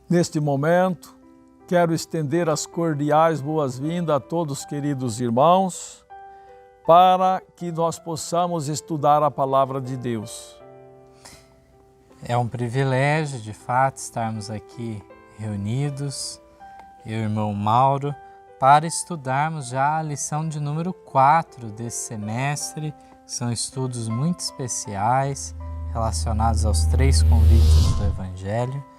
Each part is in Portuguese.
Neste momento, quero estender as cordiais boas-vindas a todos os queridos irmãos, para que nós possamos estudar a Palavra de Deus. É um privilégio, de fato, estarmos aqui reunidos, eu e o irmão Mauro, para estudarmos já a lição de número 4 desse semestre, que são estudos muito especiais, relacionados aos 3 convites do Evangelho.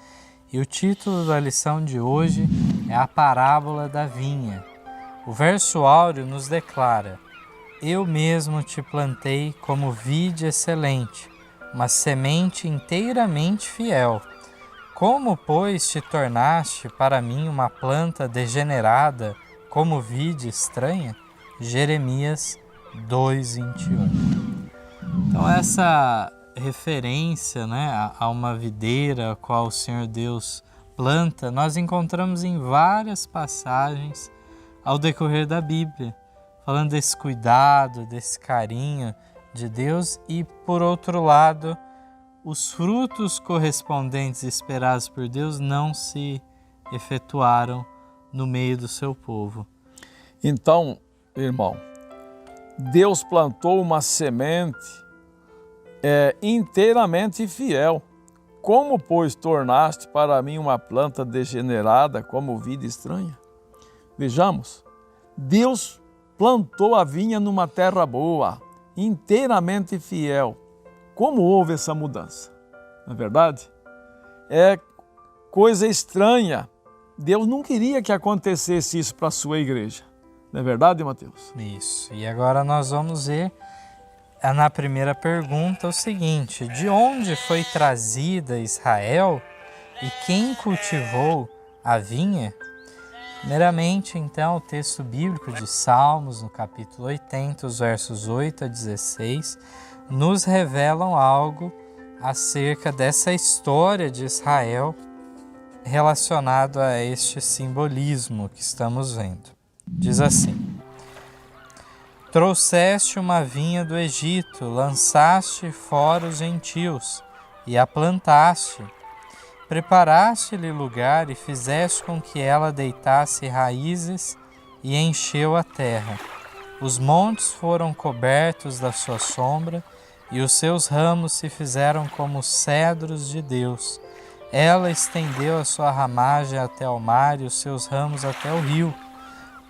E o título da lição de hoje é a parábola da vinha. O verso áureo nos declara: eu mesmo te plantei como vide excelente, uma semente inteiramente fiel. Como, pois, te tornaste para mim uma planta degenerada, como vide estranha? Jeremias 2:21. Então essa referência, a uma videira a qual o Senhor Deus planta, nós encontramos em várias passagens ao decorrer da Bíblia, falando desse cuidado, desse carinho de Deus e, por outro lado, os frutos correspondentes esperados por Deus não se efetuaram no meio do seu povo. Então, irmão, Deus plantou uma semente inteiramente fiel. Como, pois, tornaste para mim uma planta degenerada como vida estranha? Vejamos, Deus plantou a vinha numa terra boa, inteiramente fiel. Como houve essa mudança? Não é verdade? É coisa estranha. Deus não queria que acontecesse isso para a sua igreja. Não é verdade, Mateus? Isso. E agora nós vamos ver na primeira pergunta o seguinte: de onde foi trazida Israel e quem cultivou a vinha? Primeiramente, então, o texto bíblico de Salmos, no capítulo 80, os versos 8 a 16, nos revelam algo acerca dessa história de Israel relacionado a este simbolismo que estamos vendo. Diz assim: trouxeste uma vinha do Egito, lançaste fora os gentios e a plantaste. Preparaste-lhe lugar e fizeste com que ela deitasse raízes e encheu a terra. Os montes foram cobertos da sua sombra e os seus ramos se fizeram como os cedros de Deus. Ela estendeu a sua ramagem até o mar e os seus ramos até o rio.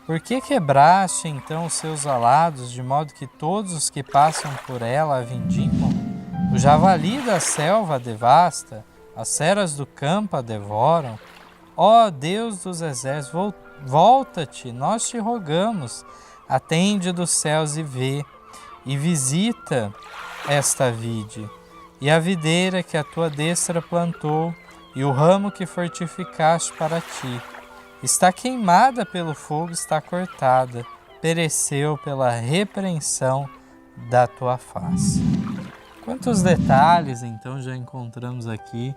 Por que quebraste então os seus alados, de modo que todos os que passam por ela a vindimam? O javali da selva a devasta, as feras do campo a devoram. Ó Deus dos exércitos, volta-te, nós te rogamos, atende dos céus e vê, e visita esta vide, e a videira que a tua destra plantou, e o ramo que fortificaste para ti. Está queimada pelo fogo, está cortada, pereceu pela repreensão da tua face. Quantos detalhes, então, já encontramos aqui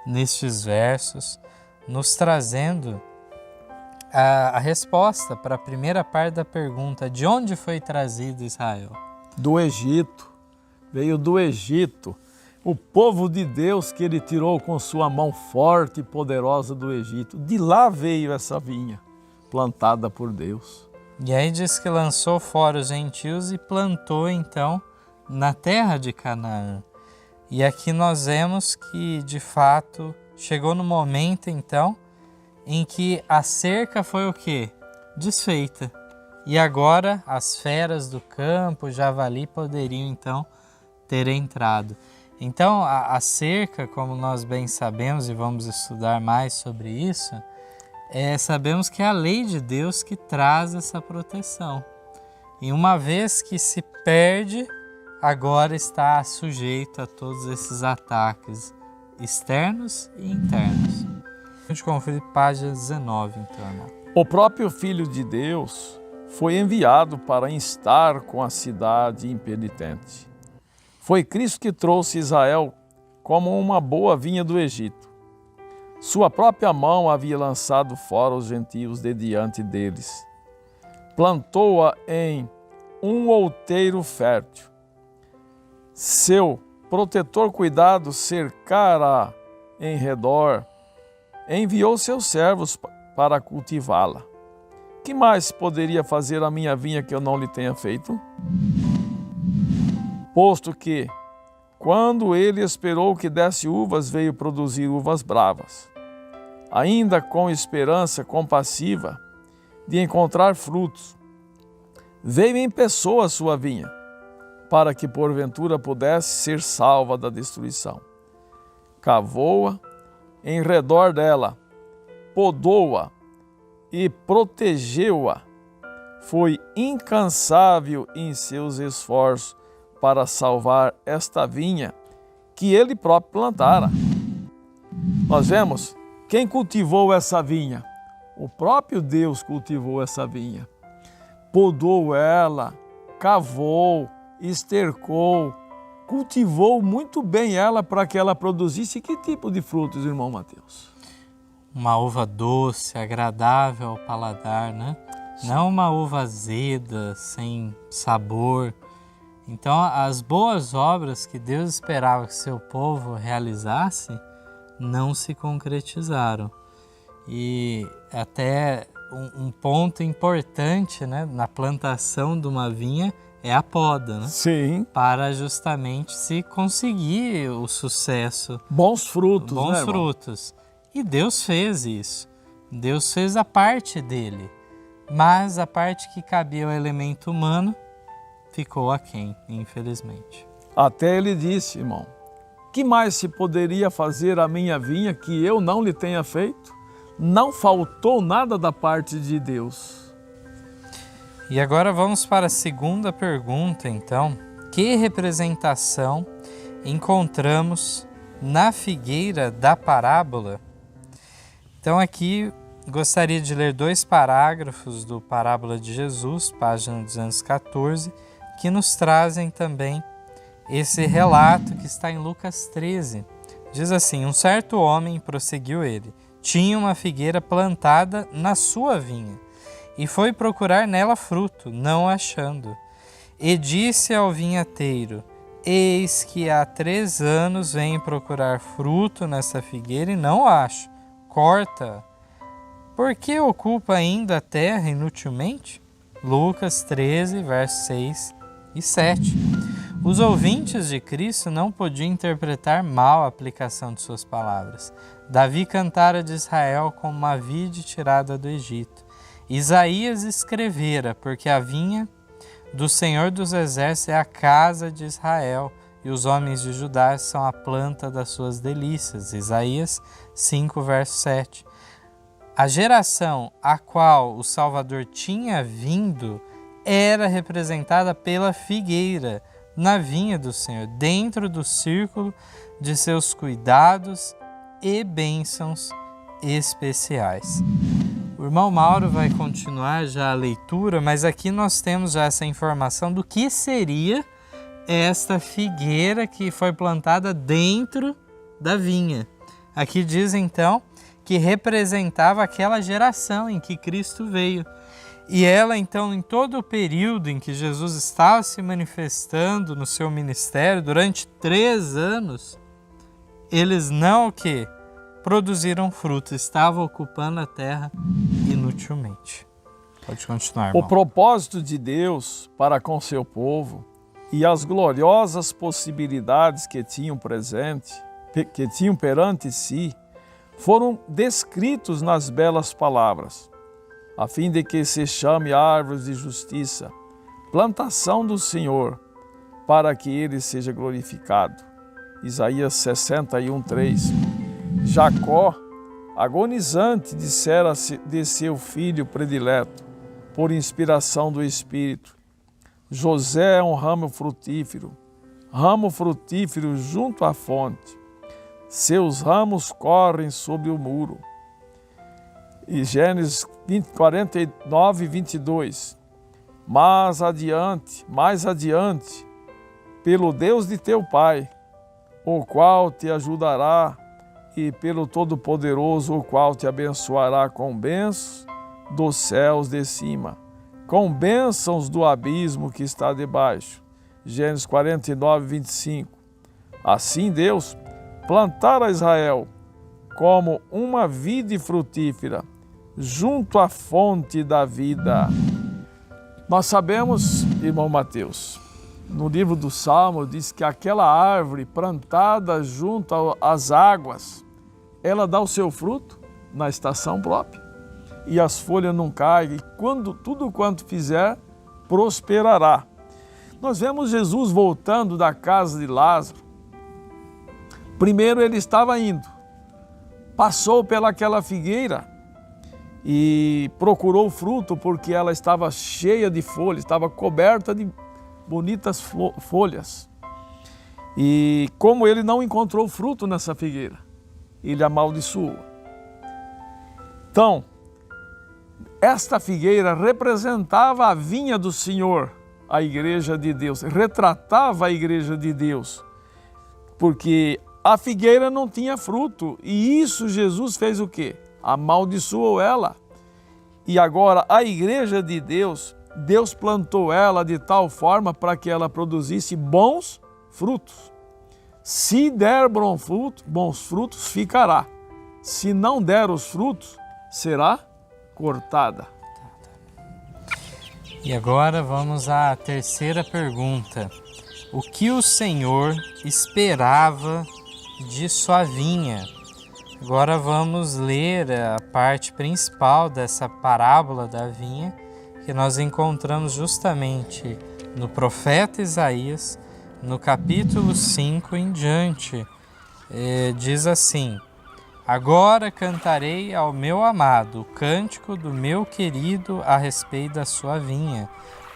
nestes versos, nos trazendo a resposta para a primeira parte da pergunta: de onde foi trazido Israel? Do Egito. Veio do Egito. O povo de Deus que ele tirou com sua mão forte e poderosa do Egito. De lá veio essa vinha, plantada por Deus. E aí diz que lançou fora os gentios e plantou então na terra de Canaã. E aqui nós vemos que de fato chegou no momento então em que a cerca foi o quê? Desfeita. E agora as feras do campo, o javali, poderiam então ter entrado. Então, a cerca, como nós bem sabemos e vamos estudar mais sobre isso, sabemos que é a lei de Deus que traz essa proteção. E uma vez que se perde agora está sujeito a todos esses ataques externos e internos. A gente confere página 19, então, irmão. O próprio Filho de Deus foi enviado para instar com a cidade impenitente. Foi Cristo que trouxe Israel como uma boa vinha do Egito. Sua própria mão havia lançado fora os gentios de diante deles. Plantou-a em um outeiro fértil. Seu protetor cuidado cercara em redor. Enviou seus servos para cultivá-la. Que mais poderia fazer a minha vinha que eu não lhe tenha feito? Posto que, quando ele esperou que desse uvas, veio produzir uvas bravas. Ainda com esperança compassiva de encontrar frutos, veio em pessoa a sua vinha, para que porventura pudesse ser salva da destruição. Cavou-a em redor dela, podou-a e protegeu-a. Foi incansável em seus esforços para salvar esta vinha que ele próprio plantara. Nós vemos quem cultivou essa vinha. O próprio Deus cultivou essa vinha. Podou ela, cavou, estercou, cultivou muito bem ela para que ela produzisse que tipo de frutos, irmão Mateus? Uma uva doce, agradável ao paladar, né? Não uma uva azeda, sem sabor. Então, as boas obras que Deus esperava que seu povo realizasse não se concretizaram. E até um ponto importante, né, na plantação de uma vinha é a poda, né? Sim. Para justamente se conseguir o sucesso. Bons frutos, Bons né, frutos. E Deus fez isso. Deus fez a parte dele. Mas a parte que cabia ao elemento humano ficou aquém, infelizmente. Até ele disse, irmão, que mais se poderia fazer a minha vinha que eu não lhe tenha feito? Não faltou nada da parte de Deus. E agora vamos para a segunda pergunta, então. Que representação encontramos na figueira da parábola? Então aqui gostaria de ler 2 parágrafos do Parábola de Jesus, página 214, que nos trazem também esse relato que está em Lucas 13. Diz assim: um certo homem, prosseguiu ele, tinha uma figueira plantada na sua vinha e foi procurar nela fruto, não achando. E disse ao vinhateiro: eis que há 3 anos venho procurar fruto nessa figueira e não acho. Corta. Por que ocupa ainda a terra inutilmente? Lucas 13, versos 6 e 7. Os ouvintes de Cristo não podiam interpretar mal a aplicação de suas palavras. Davi cantara de Israel como uma vide tirada do Egito. Isaías escrevera, porque a vinha do Senhor dos Exércitos é a casa de Israel, e os homens de Judá são a planta das suas delícias. Isaías 5, verso 7. A geração a qual o Salvador tinha vindo era representada pela figueira, na vinha do Senhor, dentro do círculo de seus cuidados e bênçãos especiais. O irmão Mauro vai continuar já a leitura, mas aqui nós temos já essa informação do que seria esta figueira que foi plantada dentro da vinha. Aqui diz então que representava aquela geração em que Cristo veio. E ela então, em todo o período em que Jesus estava se manifestando no seu ministério, durante 3 anos, eles não o quê? Produziram fruto, estavam ocupando a terra inutilmente. Pode continuar, irmão. O propósito de Deus para com seu povo e as gloriosas possibilidades que tinham perante si, foram descritos nas belas palavras, a fim de que se chame árvores de justiça, plantação do Senhor, para que ele seja glorificado. Isaías 61:3. Jacó, agonizante, dissera de seu filho predileto, por inspiração do Espírito: José é um ramo frutífero, ramo frutífero junto à fonte. Seus ramos correm sobre o muro. E Gênesis 49, 22. Mais adiante, pelo Deus de teu pai, o qual te ajudará, e pelo Todo-Poderoso, o qual te abençoará com bênçãos dos céus de cima, com bênçãos do abismo que está debaixo. Gênesis 49, 25. Assim Deus plantara Israel como uma vide frutífera, junto à fonte da vida. Nós sabemos, irmão Mateus, no livro do Salmo diz que aquela árvore plantada junto às águas, ela dá o seu fruto na estação própria e as folhas não caem, e tudo quanto fizer prosperará. Nós vemos Jesus voltando da casa de Lázaro. Primeiro ele estava indo, passou pelaquela figueira e procurou fruto porque ela estava cheia de folhas, estava coberta de bonitas folhas. E como ele não encontrou fruto nessa figueira, ele amaldiçoou. Então, esta figueira representava a vinha do Senhor, a igreja de Deus, retratava a igreja de Deus, porque a figueira não tinha fruto, e isso Jesus fez o quê? Amaldiçoou ela. E agora a igreja de Deus, Deus plantou ela de tal forma para que ela produzisse bons frutos. Se der bons frutos, ficará. Se não der os frutos, será cortada. E agora vamos à terceira pergunta. O que o Senhor esperava de sua vinha? Agora vamos ler a parte principal dessa parábola da vinha, que nós encontramos justamente no profeta Isaías, no capítulo 5 em diante. Diz assim: agora cantarei ao meu amado o cântico do meu querido a respeito da sua vinha.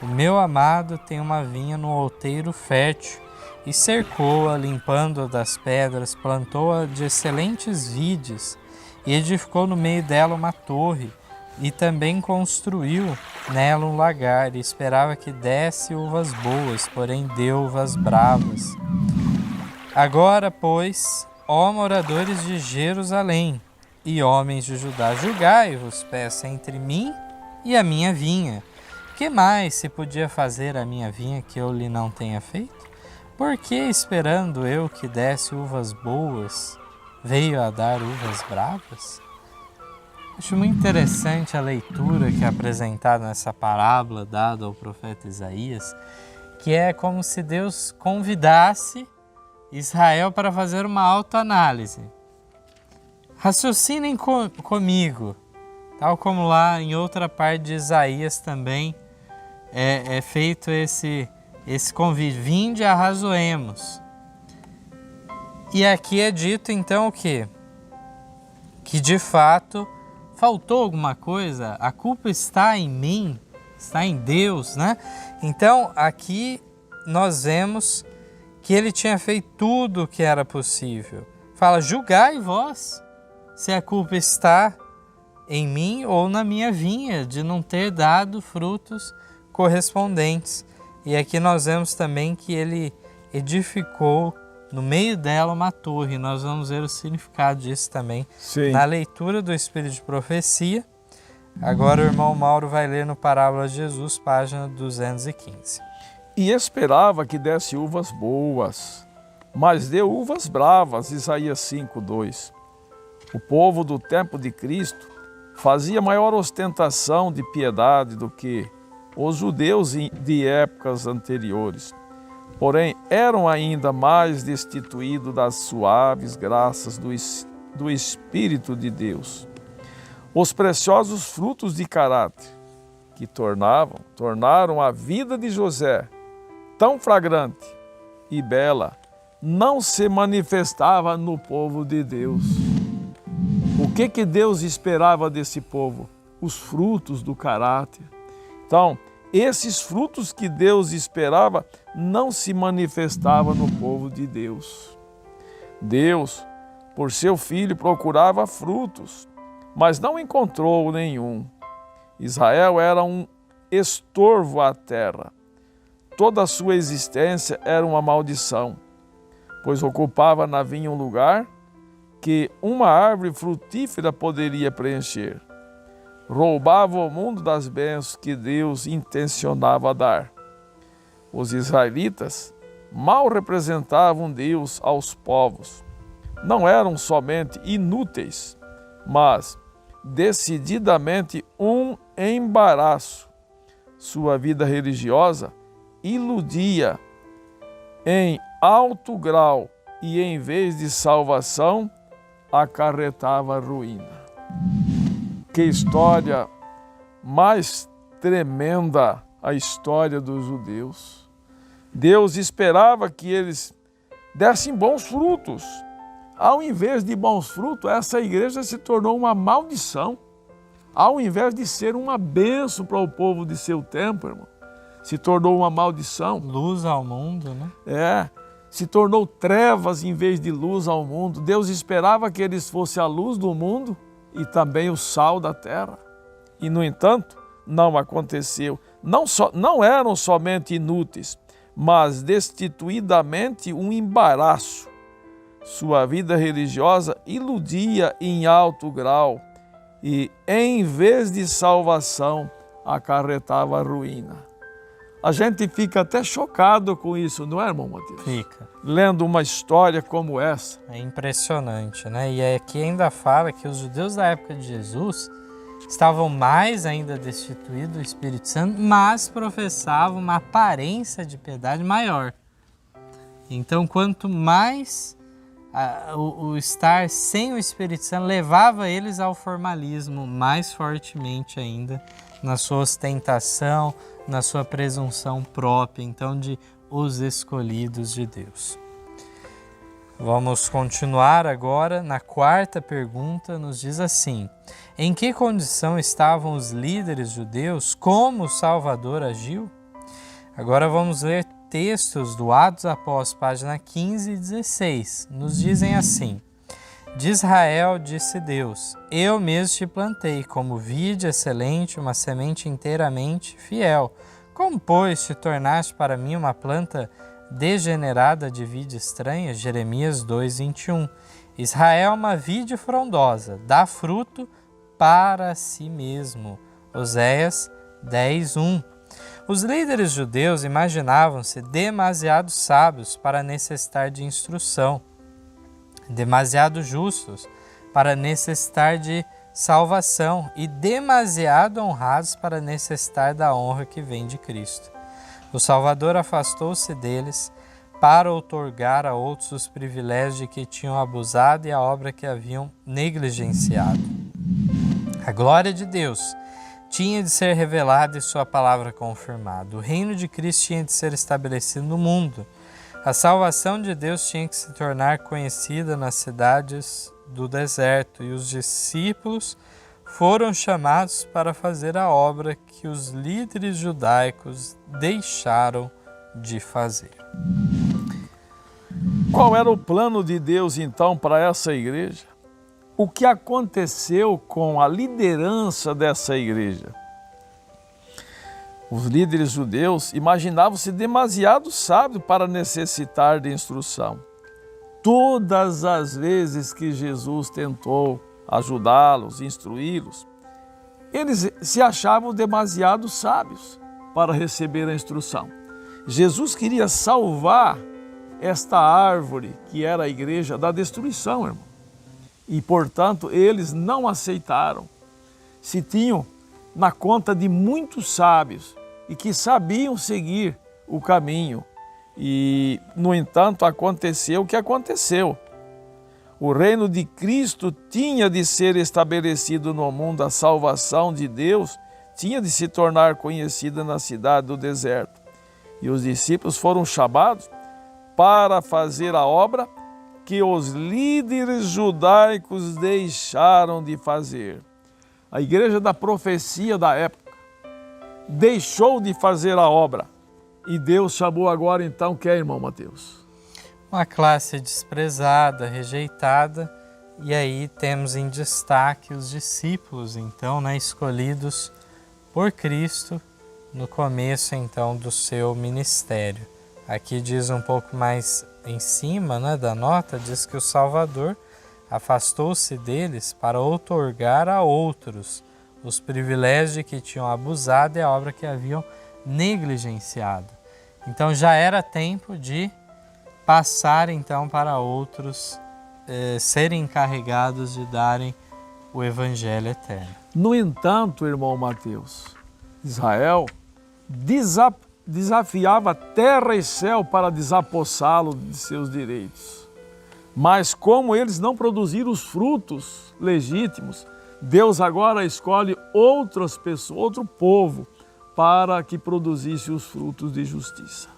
O meu amado tem uma vinha no outeiro fértil, e cercou-a, limpando-a das pedras, plantou-a de excelentes vides, e edificou no meio dela uma torre, e também construiu nela um lagar, e esperava que desse uvas boas, porém deu uvas bravas. Agora, pois, ó moradores de Jerusalém e homens de Judá, julgai-vos, peço, entre mim e a minha vinha. Que mais se podia fazer a minha vinha que eu lhe não tenha feito? Por que, esperando eu que desse uvas boas, veio a dar uvas bravas? Acho muito interessante a leitura que é apresentada nessa parábola dada ao profeta Isaías, que é como se Deus convidasse Israel para fazer uma autoanálise. Raciocinem comigo, tal como lá em outra parte de Isaías também é feito esse convite, vinde e arrazoemos. E aqui é dito então o quê? Que de fato faltou alguma coisa, a culpa está em mim, está em Deus, né? Então aqui nós vemos que ele tinha feito tudo o que era possível. Fala, julgai vós se a culpa está em mim ou na minha vinha, de não ter dado frutos correspondentes. E aqui nós vemos também que ele edificou no meio dela uma torre. Nós vamos ver o significado disso também. Sim. Na leitura do Espírito de Profecia. Agora o irmão Mauro vai ler no Parábola de Jesus, página 215. E esperava que desse uvas boas, mas deu uvas bravas, Isaías 5:2. O povo do tempo de Cristo fazia maior ostentação de piedade do que os judeus de épocas anteriores. Porém, eram ainda mais destituídos das suaves graças do Espírito de Deus. Os preciosos frutos de caráter que tornaram a vida de José tão flagrante e bela, não se manifestava no povo de Deus. O que Deus esperava desse povo? Os frutos do caráter. Então, esses frutos que Deus esperava não se manifestavam no povo de Deus. Deus, por seu filho, procurava frutos, mas não encontrou nenhum. Israel era um estorvo à terra. Toda a sua existência era uma maldição, pois ocupava na vinha um lugar que uma árvore frutífera poderia preencher. Roubava o mundo das bênçãos que Deus intencionava dar. Os israelitas mal representavam Deus aos povos. Não eram somente inúteis, mas decididamente um embaraço. Sua vida religiosa iludia em alto grau e, em vez de salvação, acarretava ruína. Que história mais tremenda a história dos judeus. Deus esperava que eles dessem bons frutos. Ao invés de bons frutos, essa igreja se tornou uma maldição. Ao invés de ser uma bênção para o povo de seu tempo, irmão, se tornou uma maldição. Luz ao mundo, né? Se tornou trevas em vez de luz ao mundo. Deus esperava que eles fossem a luz do mundo e também o sal da terra. E, no entanto, não aconteceu. Não eram somente inúteis, mas destituidamente um embaraço. Sua vida religiosa iludia em alto grau e, em vez de salvação, acarretava ruína. A gente fica até chocado com isso, não é, irmão Mateus? Fica. Lendo uma história como essa. É impressionante, né? E aqui ainda fala que os judeus da época de Jesus estavam mais ainda destituídos do Espírito Santo, mas professavam uma aparência de piedade maior. Então, quanto mais o estar sem o Espírito Santo levava eles ao formalismo mais fortemente ainda, na sua ostentação, na sua presunção própria, então, de os escolhidos de Deus. Vamos continuar agora na quarta pergunta, nos diz assim: em que condição estavam os líderes judeus? Como o Salvador agiu? Agora vamos ler textos do Atos Apóstolos, página 15 e 16. Nos dizem assim: de Israel disse Deus: eu mesmo te plantei como vide excelente, uma semente inteiramente fiel. Como, pois, te tornaste para mim uma planta degenerada de vide estranha? Jeremias 2:21. Israel é uma vide frondosa, dá fruto para si mesmo. Oséias 10:1. Os líderes judeus imaginavam-se demasiado sábios para necessitar de instrução, demasiado justos para necessitar de salvação e demasiado honrados para necessitar da honra que vem de Cristo. O Salvador afastou-se deles para outorgar a outros os privilégios de que tinham abusado e a obra que haviam negligenciado. A glória de Deus tinha de ser revelada e sua palavra confirmada. O reino de Cristo tinha de ser estabelecido no mundo. A salvação de Deus tinha que se tornar conhecida nas cidades do deserto, e os discípulos foram chamados para fazer a obra que os líderes judaicos deixaram de fazer. Qual era o plano de Deus, então, para essa igreja? O que aconteceu com a liderança dessa igreja? Os líderes judeus imaginavam-se demasiado sábios para necessitar de instrução. Todas as vezes que Jesus tentou ajudá-los, instruí-los, eles se achavam demasiado sábios para receber a instrução. Jesus queria salvar esta árvore, que era a igreja, da destruição, irmão. E, portanto, eles não aceitaram. Se tinham na conta de muitos sábios e que sabiam seguir o caminho. E, no entanto, aconteceu o que aconteceu. O reino de Cristo tinha de ser estabelecido no mundo, a salvação de Deus tinha de se tornar conhecida na cidade do deserto. E os discípulos foram chamados para fazer a obra que os líderes judaicos deixaram de fazer. A igreja da profecia da época deixou de fazer a obra. E Deus chamou agora então quem, irmão Mateus? Uma classe desprezada, rejeitada, e aí temos em destaque os discípulos, então, né, escolhidos por Cristo no começo, então, do seu ministério. Aqui diz um pouco mais em cima, né, da nota, diz que o Salvador afastou-se deles para outorgar a outros os privilégios de que tinham abusado e a obra que haviam negligenciado. Então já era tempo de passar então para outros serem encarregados de darem o Evangelho eterno. No entanto, irmão Mateus, Israel desafiava terra e céu para desapossá-lo de seus direitos. Mas como eles não produziram os frutos legítimos, Deus agora escolhe outras pessoas, outro povo, para que produzisse os frutos de justiça.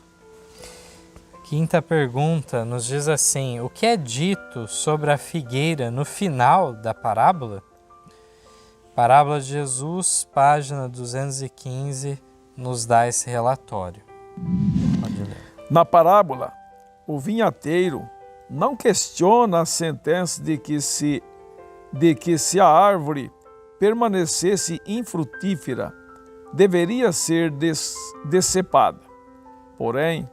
Quinta pergunta nos diz assim: o que é dito sobre a figueira no final da parábola? Parábola de Jesus, página 215, nos dá esse relatório. Pode ler. Na parábola, o vinhateiro não questiona a sentença de que se a árvore permanecesse infrutífera, deveria ser decepada. Porém,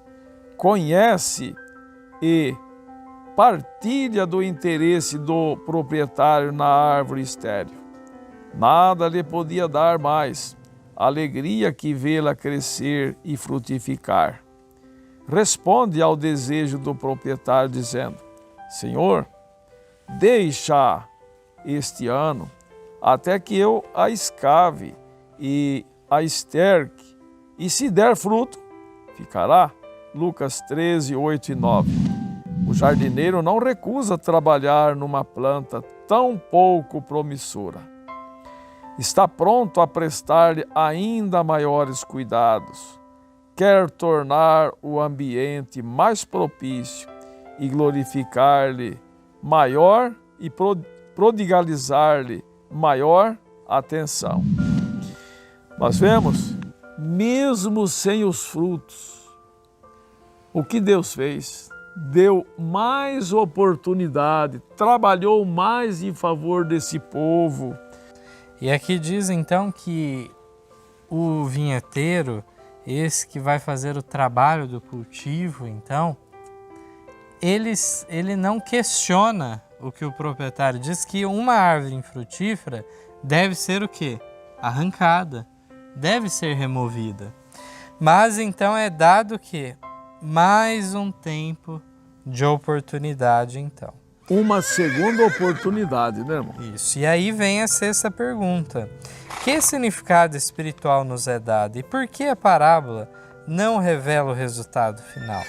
conhece e partilha do interesse do proprietário na árvore estéril. Nada lhe podia dar mais alegria que vê-la crescer e frutificar. Responde ao desejo do proprietário dizendo: Senhor, deixa este ano até que eu a escave e a esterque, e se der fruto, ficará. Lucas 13, 8 e 9. O jardineiro não recusa trabalhar numa planta tão pouco promissora. Está pronto a prestar-lhe ainda maiores cuidados. Quer tornar o ambiente mais propício e glorificar-lhe maior e prodigalizar-lhe maior atenção. Nós vemos, mesmo sem os frutos, o que Deus fez? Deu mais oportunidade, trabalhou mais em favor desse povo. E aqui diz então que o vinheteiro, esse que vai fazer o trabalho do cultivo, então, ele não questiona o que o proprietário diz, que uma árvore infrutífera deve ser o quê? Arrancada, deve ser removida. Mas então é dado que mais um tempo de oportunidade, então. Uma segunda oportunidade, né, irmão? Isso. E aí vem a sexta pergunta. Que significado espiritual nos é dado? E por que a parábola não revela o resultado final?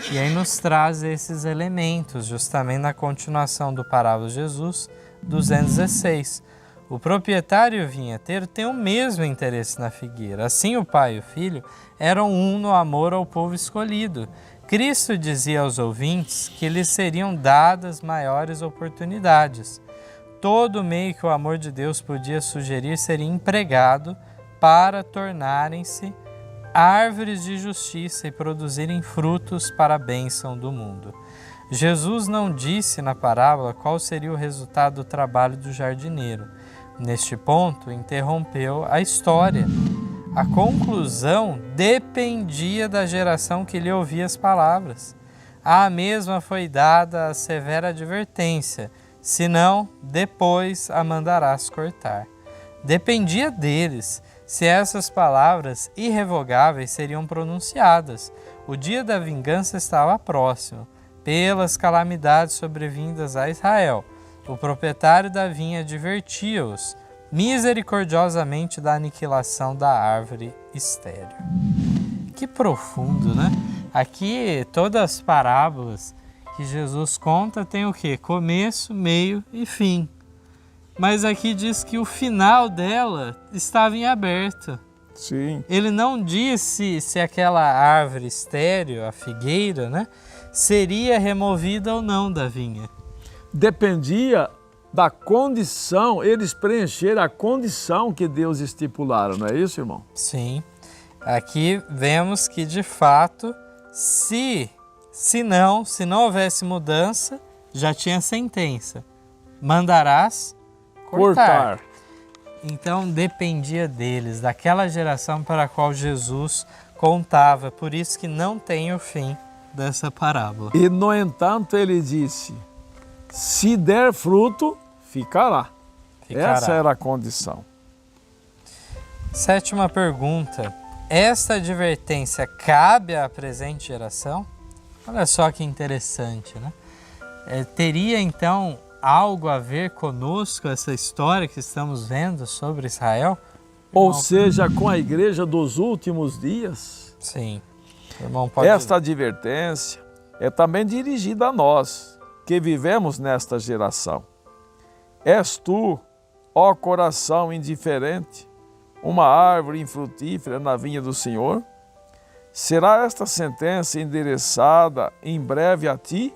E aí nos traz esses elementos, justamente na continuação do Parábola de Jesus 216. O proprietário e o vinheteiro têm o mesmo interesse na figueira. Assim, o pai e o filho eram um no amor ao povo escolhido. Cristo dizia aos ouvintes que lhes seriam dadas maiores oportunidades. Todo meio que o amor de Deus podia sugerir seria empregado para tornarem-se árvores de justiça e produzirem frutos para a bênção do mundo. Jesus não disse na parábola qual seria o resultado do trabalho do jardineiro. Neste ponto, interrompeu a história. A conclusão dependia da geração que lhe ouvia as palavras. À mesma foi dada a severa advertência: senão, depois a mandarás cortar. Dependia deles se essas palavras irrevogáveis seriam pronunciadas. O dia da vingança estava próximo. Pelas calamidades sobrevindas a Israel, o proprietário da vinha advertia-os misericordiosamente da aniquilação da árvore estéril. Que profundo, né? Aqui todas as parábolas que Jesus conta tem o quê? Começo, meio e fim. Mas aqui diz que o final dela estava em aberto. Sim. Ele não disse se aquela árvore estéril, a figueira, né, seria removida ou não da vinha. Dependia da condição, eles preencheram a condição que Deus estipularam, não é isso, irmão? Sim. Aqui vemos que, de fato, se não houvesse mudança, já tinha sentença. Mandarás cortar. Então dependia deles, daquela geração para a qual Jesus contava. Por isso que não tem o fim dessa parábola. E, no entanto, ele disse, se der fruto, ficará. Essa era a condição. 7ª pergunta. Esta advertência cabe à presente geração? Olha só que interessante, né? Teria então algo a ver conosco essa história que estamos vendo sobre Israel? Ou seja, com a igreja dos últimos dias? Sim. Irmão, pode Esta advertência é também dirigida a nós, que vivemos nesta geração. És tu, ó coração indiferente, uma árvore infrutífera na vinha do Senhor? Será esta sentença endereçada em breve a ti?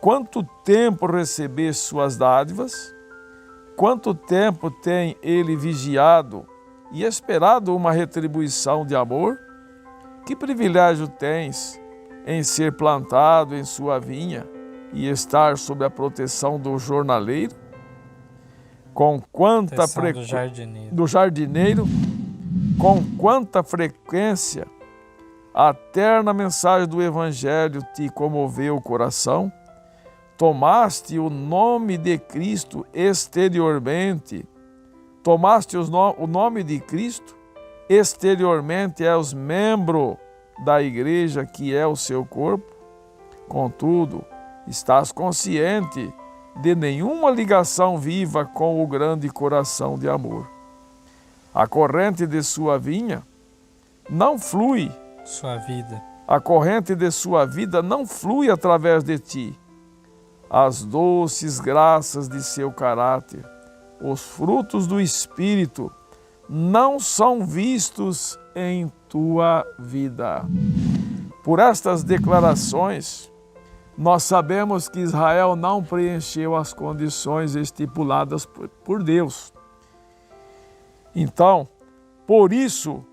Quanto tempo recebeste suas dádivas? Quanto tempo tem ele vigiado e esperado uma retribuição de amor? Que privilégio tens em ser plantado em sua vinha e estar sob a proteção do jornaleiro? Com quanta do jardineiro, com quanta frequência a terna mensagem do Evangelho te comoveu o coração? Tomaste o nome de Cristo exteriormente, o nome de Cristo exteriormente é os membros da igreja que é o seu corpo? Contudo, estás consciente de nenhuma ligação viva com o grande coração de amor. A corrente de sua vinha não flui. Sua vida. A corrente de sua vida não flui através de ti. As doces graças de seu caráter, os frutos do Espírito, não são vistos em tua vida. Por estas declarações, nós sabemos que Israel não preencheu as condições estipuladas por Deus. Então, por isso,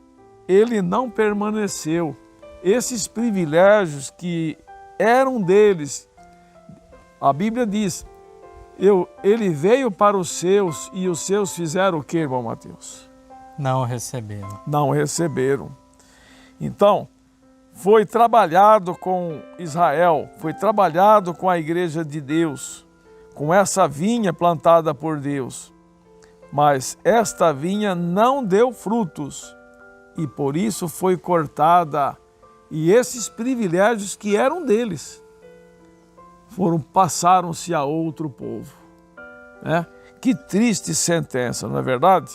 ele não permaneceu. Esses privilégios que eram deles, a Bíblia diz, ele veio para os seus e os seus fizeram o quê, irmão Mateus? Não receberam. Não receberam. Então, foi trabalhado com Israel, foi trabalhado com a igreja de Deus, com essa vinha plantada por Deus. Mas esta vinha não deu frutos e por isso foi cortada. E esses privilégios que eram deles passaram-se a outro povo. Né? Que triste sentença, não é verdade?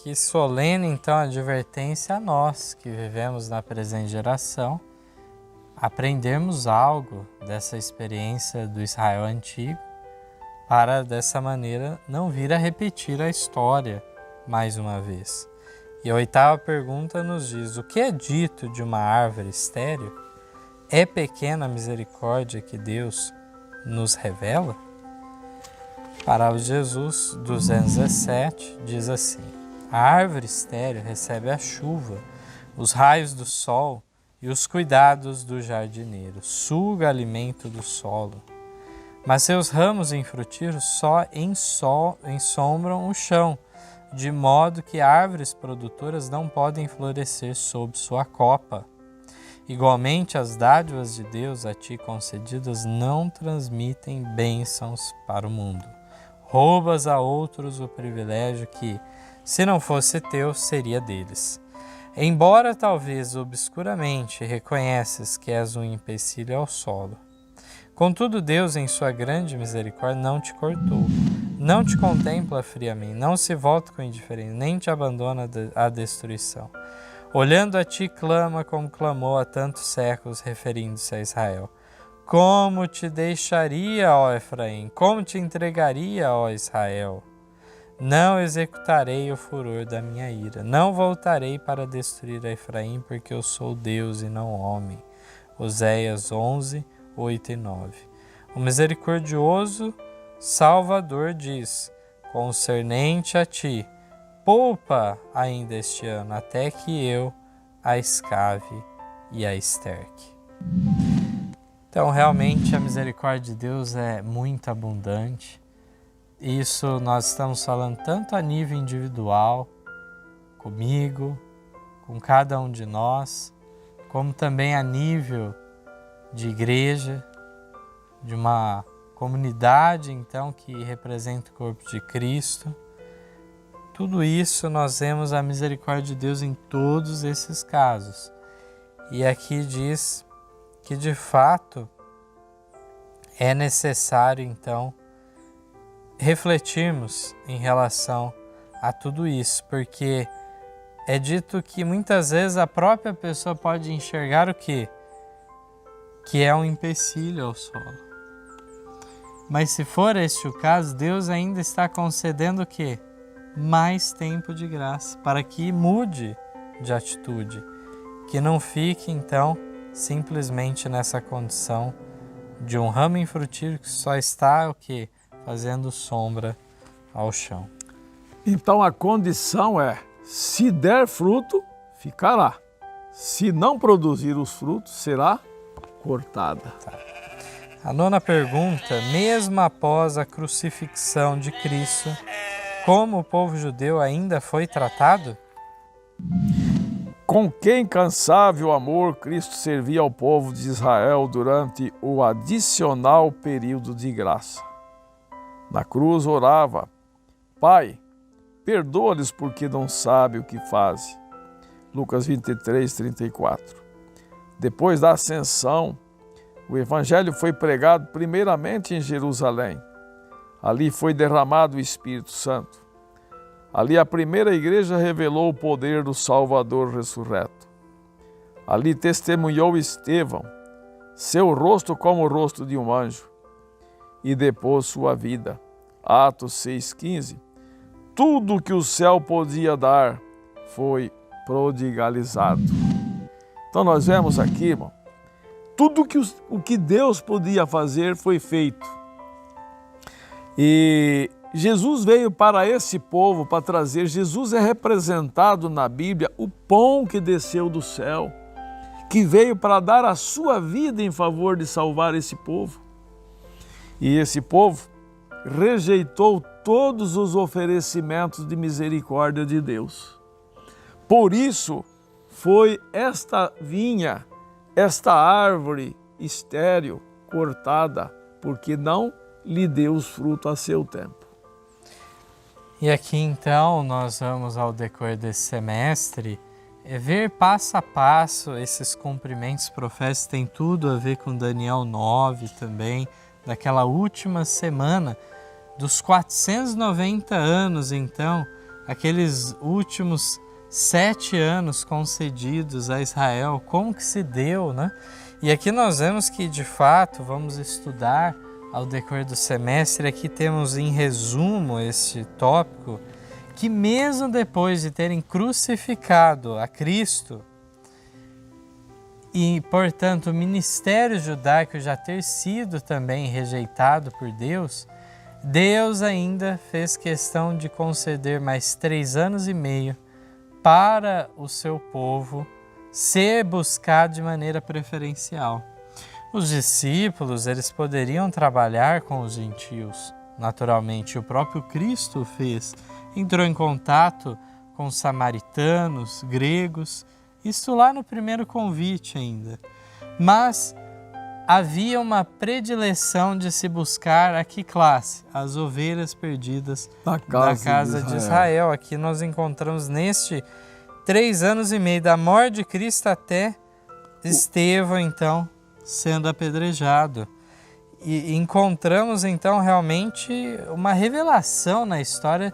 Que solene, então, advertência a nós que vivemos na presente geração, aprendermos algo dessa experiência do Israel antigo, para dessa maneira não vir a repetir a história mais uma vez. E a 8ª pergunta nos diz, o que é dito de uma árvore estéril? É pequena a misericórdia que Deus nos revela? Parábola de Jesus 217 diz assim, a árvore estéril recebe a chuva, os raios do sol e os cuidados do jardineiro, suga alimento do solo. Mas seus ramos infrutíferos só ensombram o chão, de modo que árvores produtoras não podem florescer sob sua copa. Igualmente, as dádivas de Deus a ti concedidas não transmitem bênçãos para o mundo. Roubas a outros o privilégio que, se não fosse teu, seria deles. Embora talvez obscuramente reconheces que és um empecilho ao solo. Contudo, Deus, em sua grande misericórdia, não te cortou, não te contempla friamente, não se volta com indiferença, nem te abandona à destruição. Olhando a ti, clama como clamou há tantos séculos, referindo-se a Israel. Como te deixaria, ó Efraim? Como te entregaria, ó Israel? Não executarei o furor da minha ira, não voltarei para destruir a Efraim, porque eu sou Deus e não homem. Oséias 11, 8 e 9. O misericordioso Salvador diz, concernente a ti, poupa ainda este ano, até que eu a escave e a esterque. Então, realmente, a misericórdia de Deus é muito abundante. Isso nós estamos falando tanto a nível individual, comigo, com cada um de nós, como também a nível de igreja, de uma comunidade, então, que representa o corpo de Cristo. Tudo isso nós vemos a misericórdia de Deus em todos esses casos. E aqui diz que, de fato, é necessário, então, refletirmos em relação a tudo isso, porque é dito que muitas vezes a própria pessoa pode enxergar o quê? Que é um empecilho ao solo. Mas se for este o caso, Deus ainda está concedendo o quê? Mais tempo de graça, para que mude de atitude, que não fique então simplesmente nessa condição de um ramo infrutífero que só está o quê? Fazendo sombra ao chão. Então a condição é, se der fruto, ficará. Se não produzir os frutos, será cortada. A nona pergunta: mesmo após a crucifixão de Cristo, como o povo judeu ainda foi tratado? Com que incansável amor Cristo servia ao povo de Israel durante o adicional período de graça. Na cruz orava: Pai, perdoa-lhes porque não sabem o que fazem. Lucas 23, 34. Depois da ascensão, o Evangelho foi pregado primeiramente em Jerusalém. Ali foi derramado o Espírito Santo. Ali a primeira igreja revelou o poder do Salvador ressurreto. Ali testemunhou Estevão, seu rosto como o rosto de um anjo, e depois sua vida. Atos 6,15. Tudo que o céu podia dar foi prodigalizado. Então nós vemos aqui, irmão, tudo o que Deus podia fazer foi feito. E Jesus veio para esse povo para trazer, Jesus é representado na Bíblia, o pão que desceu do céu, que veio para dar a sua vida em favor de salvar esse povo. E esse povo rejeitou todos os oferecimentos de misericórdia de Deus. Por isso foi esta vinha, esta árvore estéril, cortada, porque não lhe deu os frutos a seu tempo. E aqui então nós vamos, ao decorrer desse semestre, ver passo a passo esses cumprimentos proféticos. Tem tudo a ver com Daniel 9 também, daquela última semana dos 490 anos, então, aqueles últimos 7 anos concedidos a Israel, como que se deu, né? E aqui nós vemos que, de fato, vamos estudar ao decorrer do semestre. Aqui temos em resumo este tópico, que mesmo depois de terem crucificado a Cristo e, portanto, o ministério judaico já ter sido também rejeitado por Deus, Deus ainda fez questão de conceder mais 3 anos e meio para o seu povo ser buscado de maneira preferencial. Os discípulos, eles poderiam trabalhar com os gentios, naturalmente, o próprio Cristo fez, entrou em contato com os samaritanos, gregos, isso lá no primeiro convite ainda. Mas havia uma predileção de se buscar a que classe? As ovelhas perdidas da casa de Israel. Aqui nós encontramos neste 3 anos e meio da morte de Cristo até Estevão, então, sendo apedrejado. E encontramos, então, realmente uma revelação na história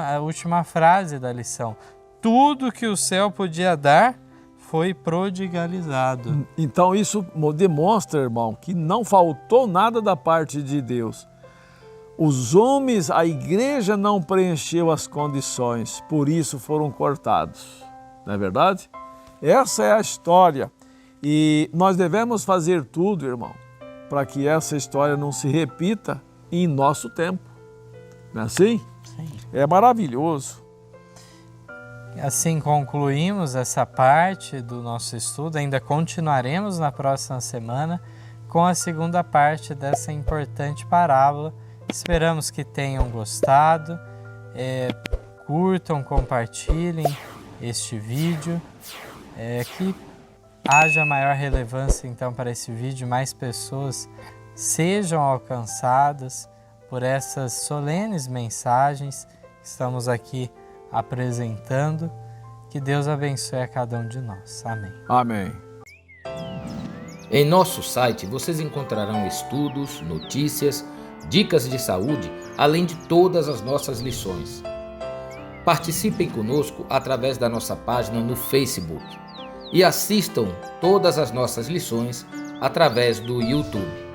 a última frase da lição. Tudo que o céu podia dar foi prodigalizado. Então isso demonstra, irmão, que não faltou nada da parte de Deus. Os homens, a igreja não preencheu as condições, por isso foram cortados. Não é verdade? Essa é a história. E nós devemos fazer tudo, irmão, para que essa história não se repita em nosso tempo. Não é assim? Sim. É maravilhoso. Assim concluímos essa parte do nosso estudo. Ainda continuaremos na próxima semana com a segunda parte dessa importante parábola. Esperamos que tenham gostado. Curtam, compartilhem este vídeo. Que haja maior relevância então para esse vídeo, mais pessoas sejam alcançadas por essas solenes mensagens que estamos aqui apresentando. Que Deus abençoe a cada um de nós. Amém. Amém. Em nosso site vocês encontrarão estudos, notícias, dicas de saúde, além de todas as nossas lições. Participem conosco através da nossa página no Facebook e assistam todas as nossas lições através do YouTube.